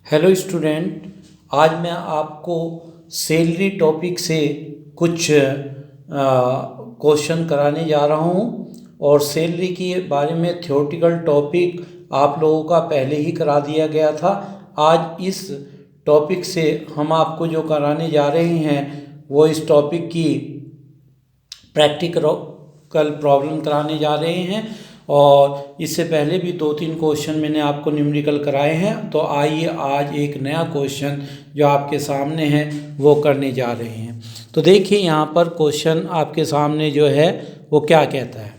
Hello student, आज मैं आपको सैलरी टॉपिक से कुछ क्वेश्चन कराने जा रहा हूँ। और सैलरी के बारे में थ्योरेटिकल टॉपिक आप लोगों का पहले ही करा दिया गया था। आज इस टॉपिक से हम आपको जो कराने जा रहे हैं वो इस टॉपिक की प्रैक्टिकल प्रॉब्लम कराने जा रहे हैं। और इससे पहले भी 2-3 क्वेश्चन मैंने आपको न्यूमेरिकल कराए हैं। तो आइए आज एक नया क्वेश्चन जो आपके सामने है वो करने जा रहे हैं। तो देखिए यहाँ पर क्वेश्चन आपके सामने जो है वो क्या कहता है।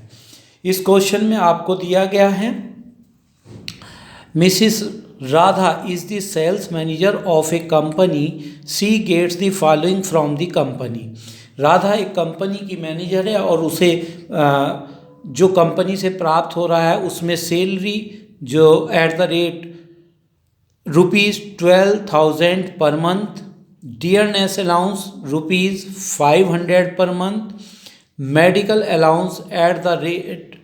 इस क्वेश्चन में आपको दिया गया है, Mrs Radha is the sales manager of a company, she gets the following from the company. Radha एक कंपनी की मैनेजर है और उसे जो कंपनी से प्राप्त हो रहा है उसमें सैलरी जो at the rate ₹12,000 per month, dearness allowance ₹500 per month, medical allowance at the rate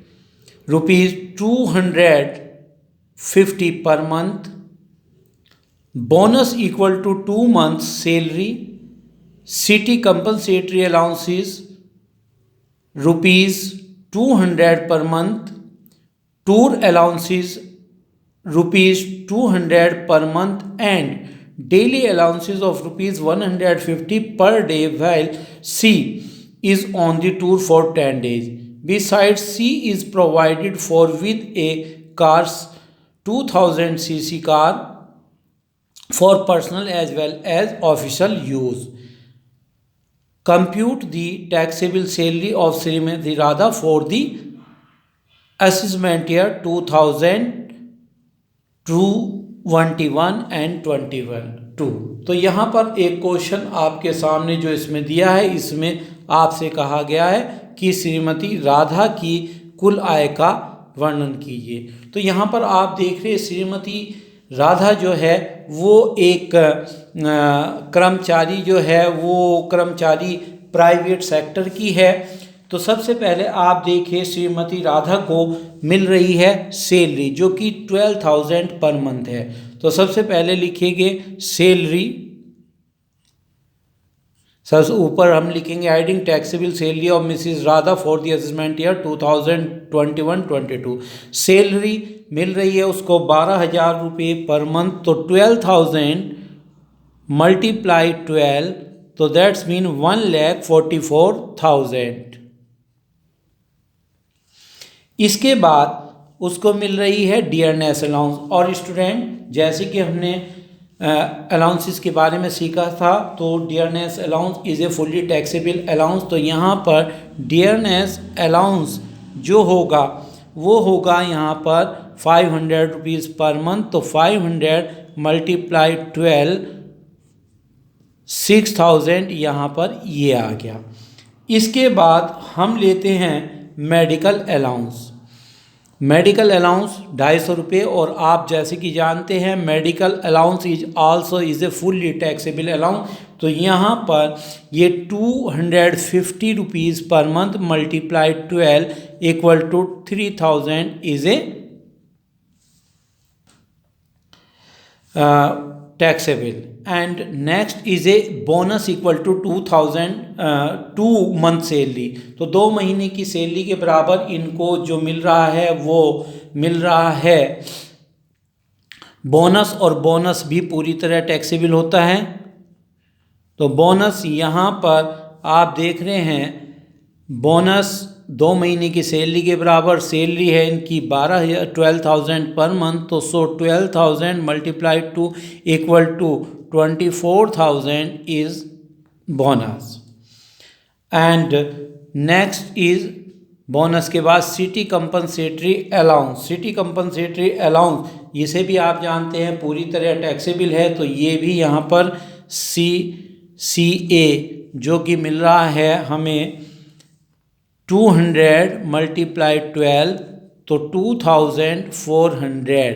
₹250 per month, bonus equal to 2 months salary, city compensatory allowances ₹200 per month, tour allowances ₹200 per month, and daily allowances of ₹150 per day while C is on the tour for 10 days. Besides, C is provided for with a car's 2000cc car for personal as well as official use. Compute the taxable salary of Srimati Radha for the assessment year 2021 and 21-2। तो यहाँ पर एक question आपके सामने जो इसमें दिया है, इसमें आपसे कहा गया है कि श्रीमती राधा की कुल आय का वर्णन कीजिए। तो यहाँ पर आप देख रहे हैं श्रीमती राधा जो है वो एक कर्मचारी जो है वो कर्मचारी प्राइवेट सेक्टर की है। तो सबसे पहले आप देखिए श्रीमती राधा को मिल रही है सैलरी जो कि 12,000 पर मंथ है। तो सबसे पहले लिखेंगे सैलरी, सबसे ऊपर हम लिखेंगे heading taxable salary of Mrs Radha for the assessment year 2021-22। Salary मिल रही है उसको 12,000 रुपये पर मंथ। तो 12,000 मल्टीप्लाई 12, तो दैट्स मीन 1,44,000। इसके बाद उसको मिल रही है डियरनेस अलाउंस। और स्टूडेंट जैसे कि हमने अलाउंसेस के बारे में सीखा था, तो dearness allowance is a fully taxable allowance. तो यहाँ पर डियरनेस अलाउंस जो होगा वो होगा यहाँ पर 500 रुपीज़ पर मंथ। तो 500 मल्टीप्लाई 12, 6,000 यहाँ पर ये आ गया। इसके बाद हम लेते हैं मेडिकल अलाउंस। मेडिकल अलाउंस 250 रुपये। और आप जैसे कि जानते हैं medical allowance is also is a fully taxable allowance. तो यहाँ पर ये 250 rupees per month multiply 12 equal to 3,000 is a taxable. And next is a bonus equal to 2 month salary. तो 2 महीने की सैलरी के बराबर इनको जो मिल रहा है वो मिल रहा है बोनस। और बोनस भी पूरी तरह टैक्सेबल होता है। तो बोनस यहाँ पर आप देख रहे हैं बोनस 2 महीने की सैलरी के बराबर। सैलरी है इनकी 12,000 पर मंथ। तो 12,000 multiply 2 equal to 24,000 is bonus. And next is bonus के बाद city compensatory allowance. City compensatory allowance इसे भी आप जानते हैं पूरी तरह टैक्सेबल है। तो ये भी यहाँ पर CCA जो कि मिल रहा है हमें 200 मल्टीप्लाई 12, तो 2,400।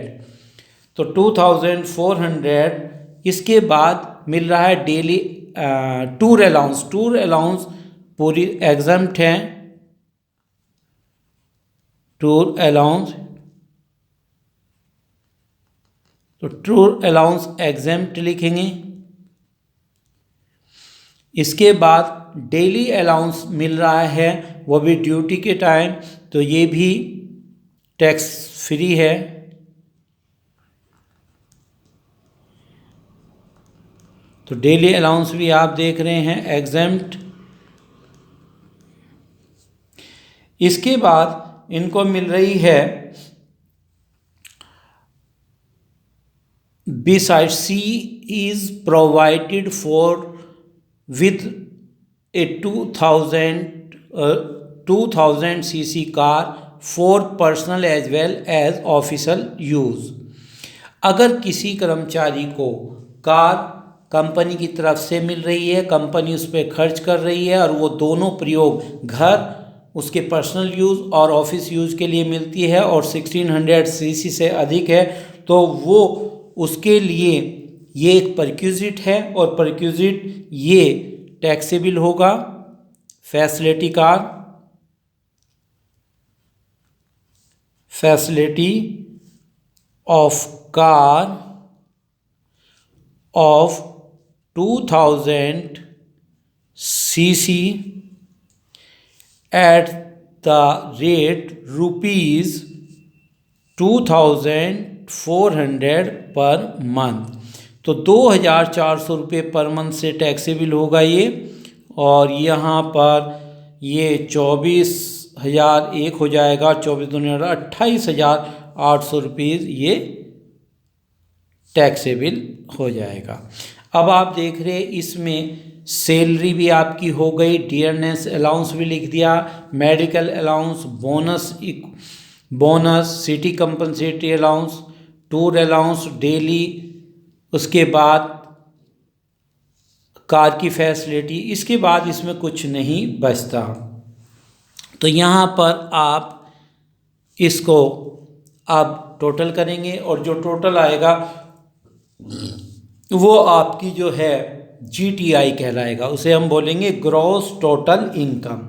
तो 2,400। इसके बाद मिल रहा है daily tour allowance. Tour allowance पूरी एग्जम्प्ट है। टूर अलाउंस तो टूर अलाउंस एग्जेम्प्ट लिखेंगे। इसके बाद डेली अलाउंस मिल रहा है, वो भी ड्यूटी के टाइम, तो ये भी टैक्स फ्री है। तो डेली अलाउंस भी आप देख रहे हैं एग्जेम्प्ट। इसके बाद इनको मिल रही है besides C is provided for with a 2000 cc car for personal as well as official use। अगर किसी कर्मचारी को कार कंपनी की तरफ से मिल रही है, कंपनी उस पर खर्च कर रही है और वो दोनों प्रयोग घर, उसके पर्सनल यूज़ और ऑफिस यूज़ के लिए मिलती है और 1600 सीसी से अधिक है, तो वो उसके लिए ये एक परक्यूजिट है और परक्यूजिट ये टैक्सेबल होगा। Facility car, facility of car of 2000 cc at the rate ₹2400 पर मंथ। तो 2400 रुपये पर मंथ से टैक्सेबल होगा ये। और यहाँ पर ये 24,001 हो जाएगा, 24 दूनी 28,800 रुपीज़ ये टैक्सेबल हो जाएगा। अब आप देख रहे हैं इसमें सैलरी भी आपकी हो गई, डियरनेस अलाउंस भी लिख दिया, medical allowance, bonus, city compensatory allowance, tour allowance daily, उसके बाद कार की फैसिलिटी। इसके बाद इसमें कुछ नहीं बचता। तो यहाँ पर आप इसको अब टोटल करेंगे और जो टोटल आएगा वो आपकी जो है GTI कहलाएगा। उसे हम बोलेंगे ग्रॉस टोटल इनकम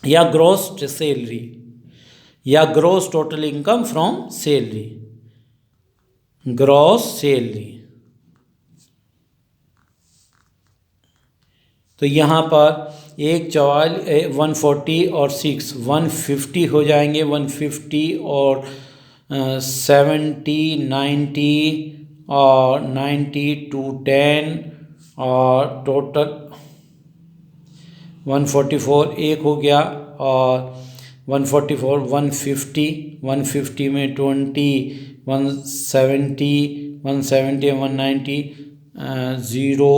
या ग्रॉस सैलरी या gross total income from salary, gross salary. तो यहाँ पर 140 और 6 150 हो जाएंगे, 150 और 70 90 और 90 210 और टोटल 144 एक हो गया और 144 150 में 20 170 190 ज़ीरो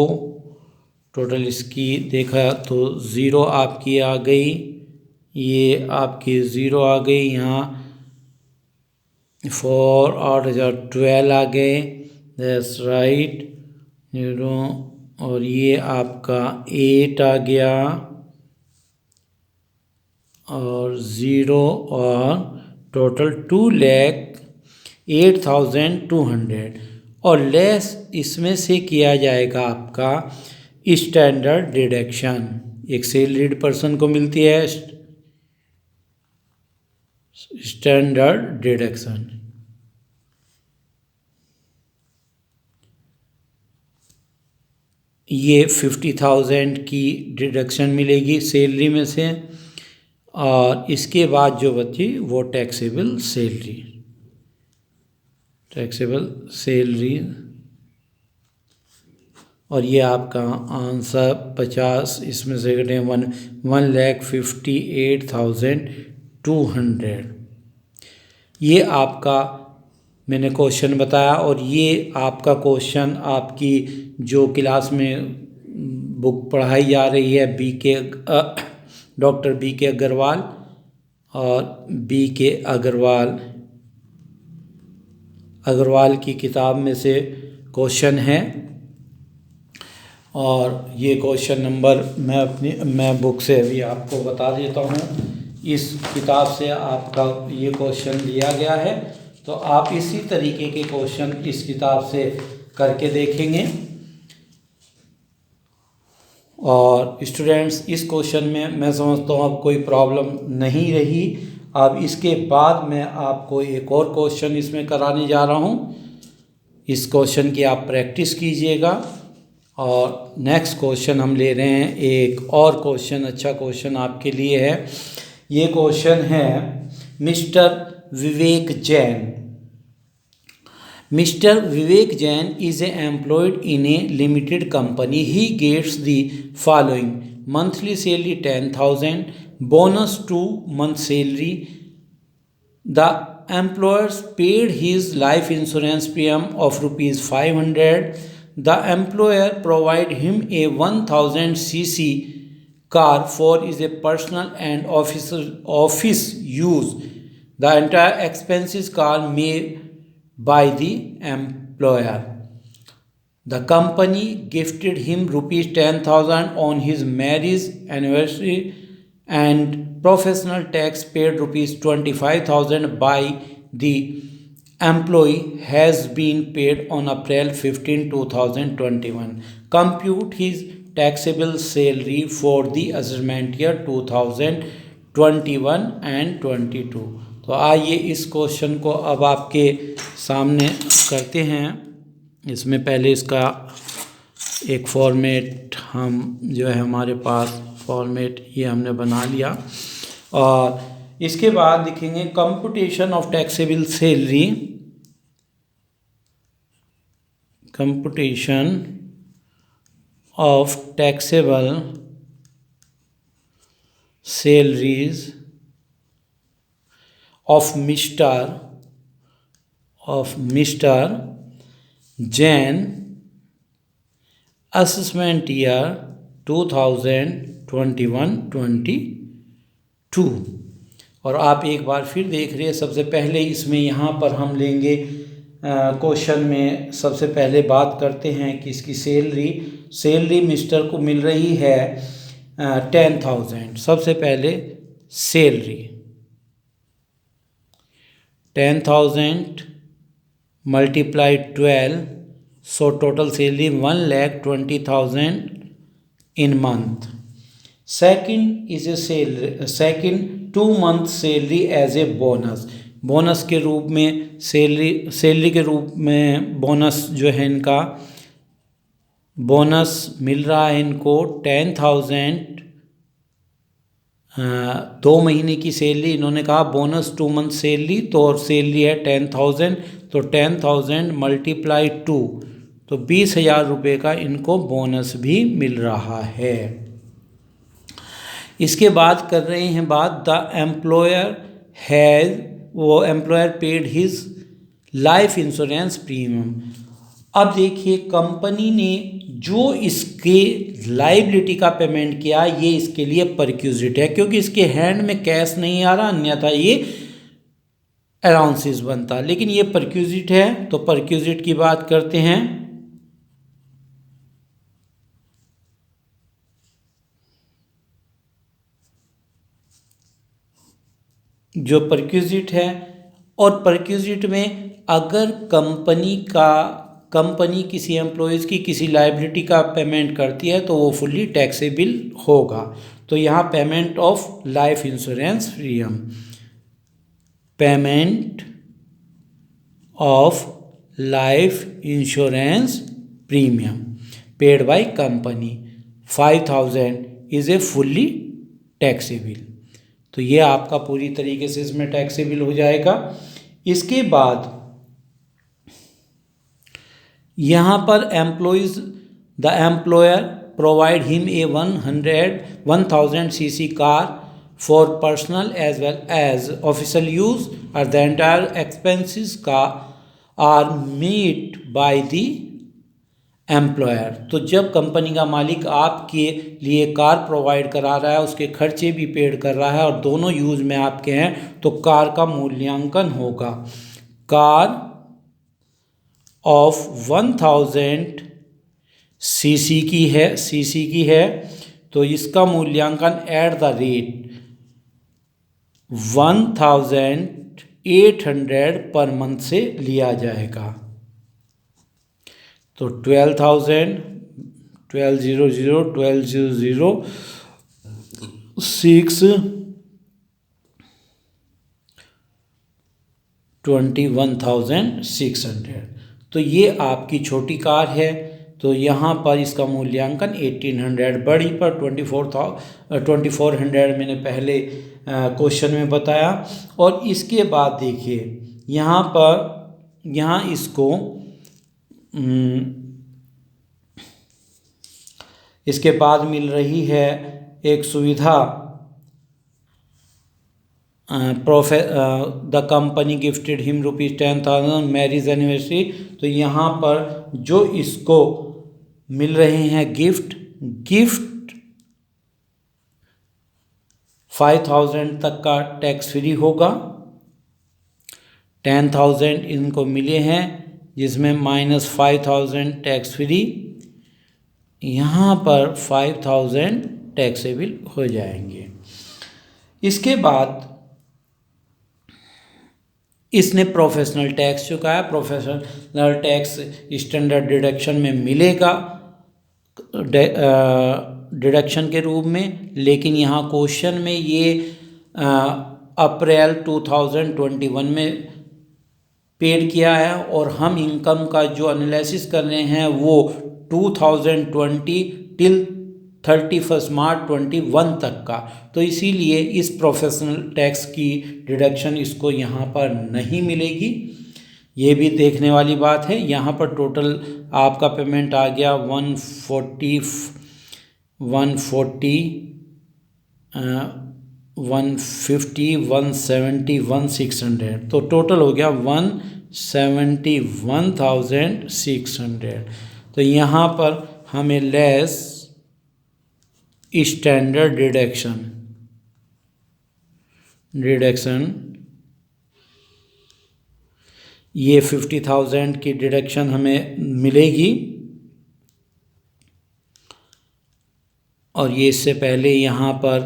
टोटल इसकी देखा तो ज़ीरो आपकी आ गई, ये आपकी ज़ीरो आ गई, यहाँ 4 8012 आ गए, दैट्स राइट 0 और ये आपका 8 आ गया और 0 और टोटल 2,08,200 और लेस इसमें से किया जाएगा आपका स्टैंडर्ड डिडक्शन। एक सैलरीड पर्सन को मिलती है स्टैंडर्ड डिडक्शन। ये 50,000 की डिडक्शन मिलेगी सैलरी में से और इसके बाद जो बची वो टैक्सेबल सैलरी और ये आपका आंसर 50 इसमें से घटे 1,58,200। ये आपका मैंने क्वेश्चन बताया और ये आपका क्वेश्चन आपकी जो क्लास में बुक पढ़ाई जा रही है डॉक्टर BK अग्रवाल और BK अग्रवाल की किताब में से क्वेश्चन है और ये क्वेश्चन नंबर मैं बुक से अभी आपको बता देता हूँ। इस किताब से आपका ये क्वेश्चन लिया गया है, तो आप इसी तरीके के क्वेश्चन इस किताब से करके देखेंगे। और स्टूडेंट्स इस क्वेश्चन में मैं समझता हूँ अब कोई प्रॉब्लम नहीं रही। अब इसके बाद मैं आपको एक और क्वेश्चन इसमें कराने जा रहा हूँ। इस क्वेश्चन की आप प्रैक्टिस कीजिएगा। और नेक्स्ट क्वेश्चन हम ले रहे हैं, एक और क्वेश्चन, अच्छा क्वेश्चन आपके लिए है। ये क्वेश्चन है mister Vivek Jain. Mr. Vivek Jain is employed in a limited company. He gets the following: monthly salary 10,000, bonus 2 month salary. The employers paid his life insurance premium of rupees 500. The employer provided him a 1000 cc car for his personal and office use. The entire expenses car made by the employer. The company gifted him rupees 10,000 on his marriage anniversary, and professional tax paid rupees 25,000 by the employee has been paid on April 15, 2021. Compute his taxable salary for the assessment year 2021 and 22. तो आइए इस question को अब आपके सामने करते हैं। इसमें पहले इसका एक फॉर्मेट हम जो है हमारे पास फॉर्मेट ये हमने बना लिया, और इसके बाद लिखेंगे computation of taxable salary, computation of taxable salaries of Mr. Jain, assessment year 2021-22। और आप एक बार फिर देख रहे हैं, सबसे पहले इसमें यहाँ पर हम लेंगे क्वेश्चन में सबसे पहले बात करते हैं कि इसकी सैलरी मिस्टर को मिल रही है 10,000। सबसे पहले salary 10,000 multiplied 12, so total salary 1,20,000 in month. Second is a salary, second 2 month salary as a bonus. Bonus के रूप में सैलरी के रूप में बोनस जो है इनका बोनस मिल रहा है इनको 10,000। 2 महीने की सैलरी, इन्होंने कहा बोनस 2 मंथ सैलरी, तो और सैलरी है 10,000, तो 10,000 मल्टीप्लाई 2, तो 20,000 रुपये का इनको बोनस भी मिल रहा है। इसके बाद कर रहे हैं बात the employer paid his life insurance premium. अब देखिए कंपनी ने जो इसके लाइबिलिटी का पेमेंट किया ये इसके लिए परक्यूजिट है, क्योंकि इसके हैंड में कैश नहीं आ रहा, अन्यथा ये अलाउंसेस बनता, लेकिन ये परक्यूजिट है। तो परक्यूजिट की बात करते हैं। जो परक्यूजिट है, और परक्यूजिट में अगर कंपनी किसी एम्प्लॉयज़ की किसी लाइबिलिटी का पेमेंट करती है तो वो फुल्ली टैक्सेबल होगा। तो यहाँ payment of life insurance premium, payment of life insurance premium paid by company 5,000 is a fully taxable. तो ये आपका पूरी तरीके से इसमें टैक्सेबल हो जाएगा। इसके बाद यहाँ पर the employer provide him a 1,000 cc car for personal as well as official use, और द एंटायर एक्सपेंसेस का are made by the employer. तो जब कंपनी का मालिक आपके लिए कार प्रोवाइड करा रहा है, उसके खर्चे भी पेड कर रहा है और दोनों यूज़ में आपके हैं, तो कार का मूल्यांकन होगा। कार ऑफ 1,000 सीसी की है, तो इसका मूल्यांकन at the rate 1,800 per month से लिया जाएगा। तो 12,000 12,000 12,000 6 21,600, तो ये आपकी छोटी कार है, तो यहाँ पर इसका मूल्यांकन 1800, बड़ी पर 2400 मैंने पहले क्वेश्चन में बताया। और इसके बाद देखिए यहाँ पर इसको इसके बाद मिल रही है एक सुविधा, the company gifted him ₹10,000 marriage anniversary. तो यहाँ पर जो इसको मिल रहे हैं गिफ्ट 5,000 तक का टैक्स फ्री होगा। 10,000 इनको मिले हैं जिसमें -5,000 टैक्स फ्री, यहाँ पर 5,000 टैक्सेबल हो जाएंगे। इसके बाद इसने प्रोफेशनल टैक्स चुकाया, प्रोफेशनल टैक्स स्टैंडर्ड डिडक्शन में मिलेगा डिडक्शन के रूप में, लेकिन यहाँ क्वेश्चन में ये अप्रैल 2021 में पेड किया है और हम इनकम का जो एनालिसिस कर रहे हैं वो 2020 टिल 31 मार्च 21 तक का। तो इसीलिए इस प्रोफेशनल टैक्स की डिडक्शन इसको यहाँ पर नहीं मिलेगी, ये भी देखने वाली बात है। यहाँ पर टोटल आपका पेमेंट आ गया 140, 150, 170, 1600, तो टोटल हो गया 171,600। तो यहाँ पर हमें लेस स्टैंडर्ड डिडक्शन ये 50,000 की डिडक्शन हमें मिलेगी। और ये इससे पहले यहाँ पर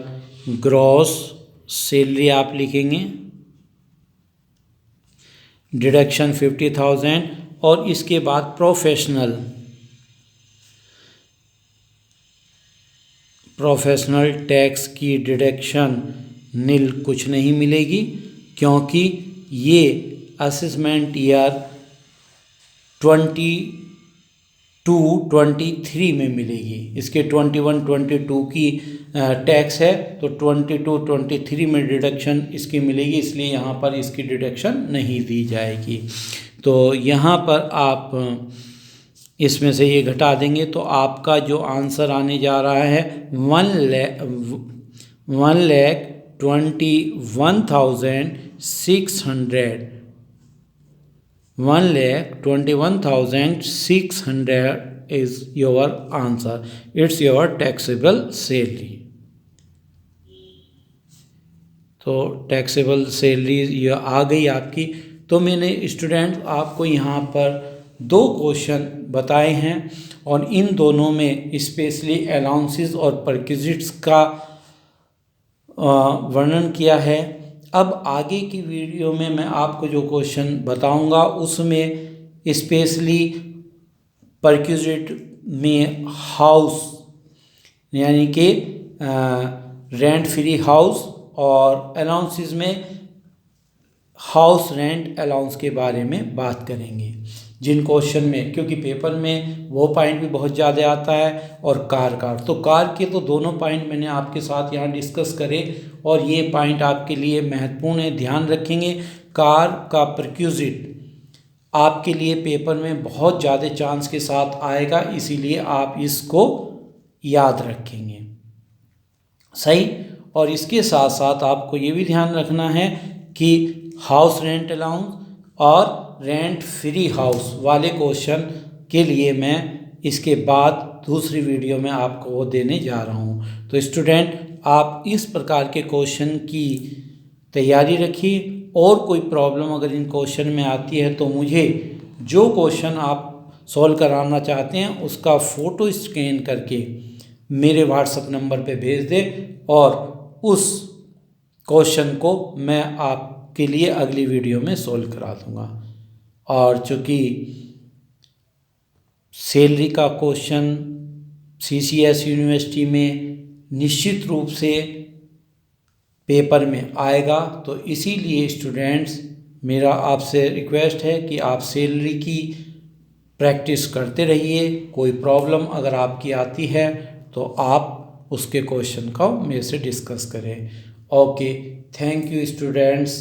ग्रॉस सैलरी आप लिखेंगे, डिडक्शन 50,000, और इसके बाद प्रोफेशनल टैक्स की डिडक्शन नील कुछ नहीं मिलेगी, क्योंकि ये असेसमेंट ईयर 22-23 में मिलेगी। इसके 21-22 की टैक्स है, तो 22-23 में डिडक्शन इसकी मिलेगी, इसलिए यहाँ पर इसकी डिडक्शन नहीं दी जाएगी। तो यहाँ पर आप इसमें से ये घटा देंगे तो आपका जो आंसर आने जा रहा है 1,21,600, 1,21,600 is your answer. It's your taxable salary. तो टैक्सेबल सैलरी ये आ गई आपकी। तो मैंने स्टूडेंट आपको यहाँ पर 2 क्वेश्चन बताए हैं और इन दोनों में स्पेशली अलाउंसेस और परक्विजिट्स का वर्णन किया है। अब आगे की वीडियो में मैं आपको जो क्वेश्चन बताऊंगा उसमें स्पेशली परक्विजिट में हाउस यानी कि रेंट फ्री हाउस और अलाउंसेस में हाउस रेंट अलाउंस के बारे में बात करेंगे, जिन क्वेश्चन में, क्योंकि पेपर में वो पॉइंट भी बहुत ज़्यादा आता है और कार तो कार के तो दोनों पॉइंट मैंने आपके साथ यहाँ डिस्कस करे और ये पॉइंट आपके लिए महत्वपूर्ण है, ध्यान रखेंगे। कार का परक्विजिट आपके लिए पेपर में बहुत ज़्यादा चांस के साथ आएगा, इसीलिए आप इसको याद रखेंगे, सही। और इसके साथ साथ आपको ये भी ध्यान रखना है कि हाउस रेंट अलाउंस और रेंट फ्री हाउस वाले क्वेश्चन के लिए मैं इसके बाद दूसरी वीडियो में आपको वो देने जा रहा हूँ। तो स्टूडेंट आप इस प्रकार के क्वेश्चन की तैयारी रखिए, और कोई प्रॉब्लम अगर इन क्वेश्चन में आती है तो मुझे जो क्वेश्चन आप सॉल्व कराना चाहते हैं उसका फ़ोटो स्कैन करके मेरे व्हाट्सएप नंबर पे भेज दें और उस क्वेश्चन को मैं आपके लिए अगली वीडियो में सॉल्व करा दूँगा। और चूँकि सैलरी का क्वेश्चन CCS यूनिवर्सिटी में निश्चित रूप से पेपर में आएगा, तो इसीलिए स्टूडेंट्स मेरा आपसे रिक्वेस्ट है कि आप सैलरी की प्रैक्टिस करते रहिए। कोई प्रॉब्लम अगर आपकी आती है तो आप उसके क्वेश्चन को मेरे से डिस्कस करें। Okay, thank you students.